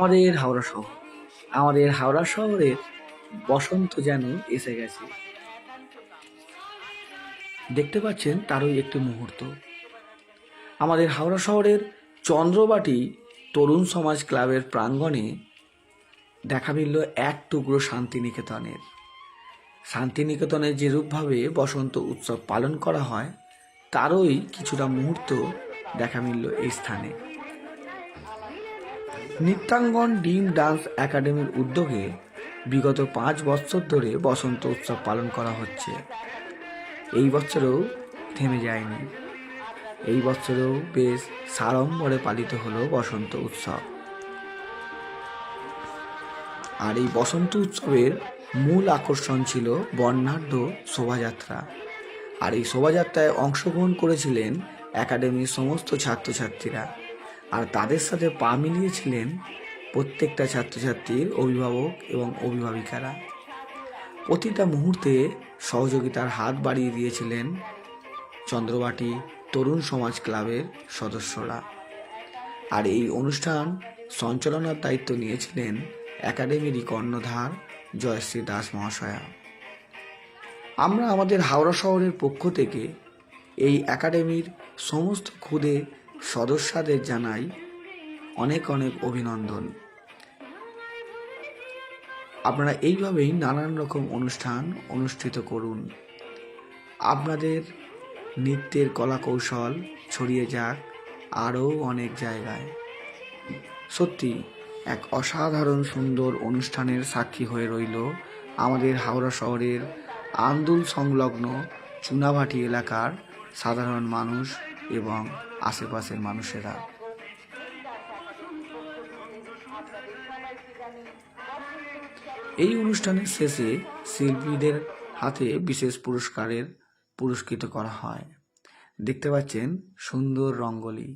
আমাদের হাওড়া শহর আমাদের হাওড়া শহরের বসন্ত যেন এসে গেছে। দেখতে পাচ্ছেন তারই একটি মুহূর্ত। আমাদের হাওড়া শহরের চন্দ্রবাটি তরুণ সমাজ ক্লাবের প্রাঙ্গণে দেখা মিলল এক টুকরো শান্তিনিকেতনের। শান্তিনিকেতনে যেরূপভাবে বসন্ত উৎসব পালন করা হয় তারই কিছুটা মুহূর্ত দেখা মিলল এই স্থানে। নৃত্যাঙ্গন ডিম ডান্স একাডেমির উদ্যোগে বিগত 5 বছর ধরে বসন্ত উৎসব পালন করা হচ্ছে। এই বছরেও থেমে যায়নি। এই বছরেও বেশ সাড়ম্বরে পালিত হলো বসন্ত উৎসব। আর এই বসন্ত উৎসবের মূল আকর্ষণ ছিল বর্ণাঢ্য শোভাযাত্রা। আর এই শোভাযাত্রায় অংশগ্রহণ করেছিলেন একাডেমির সমস্ত ছাত্রছাত্রীরা। আর তাদের সাথে পা মিলিয়েছিলেন প্রত্যেকটা ছাত্রছাত্রীর অভিভাবক এবং অভিভাবিকারা। প্রতিটা মুহূর্তে সহযোগিতার হাত বাড়িয়ে দিয়েছিলেন চন্দ্রবাটি তরুণ সমাজ ক্লাবের সদস্যরা। আর এই অনুষ্ঠান সঞ্চালনার দায়িত্ব নিয়েছিলেন একাডেমিরই কর্ণধার জয়শ্রী দাস মহাশয়া। আমরা আমাদের হাওড়া শহরের পক্ষ থেকে এই একাডেমির সমস্ত খুদে সদস্যদের জানাই অনেক অনেক অভিনন্দন। আপনারা এইভাবেই নানান রকম অনুষ্ঠান অনুষ্ঠিত করুন। আপনাদের নৃত্যের কলা কৌশল ছড়িয়ে যাক আরও অনেক জায়গায়। সত্যি এক অসাধারণ সুন্দর অনুষ্ঠানের সাক্ষী হয়ে রইল আমাদের হাওড়া শহরের আন্দুল সংলগ্ন চুনাভাটি এলাকার সাধারণ মানুষ এবং আশেপাশের মানুষেরা। এই অনুষ্ঠানের শেষে শিল্পীদের হাতে বিশেষ পুরস্কারের পুরস্কৃত করা হয়। দেখতে পাচ্ছেন সুন্দর রঙ্গোলি।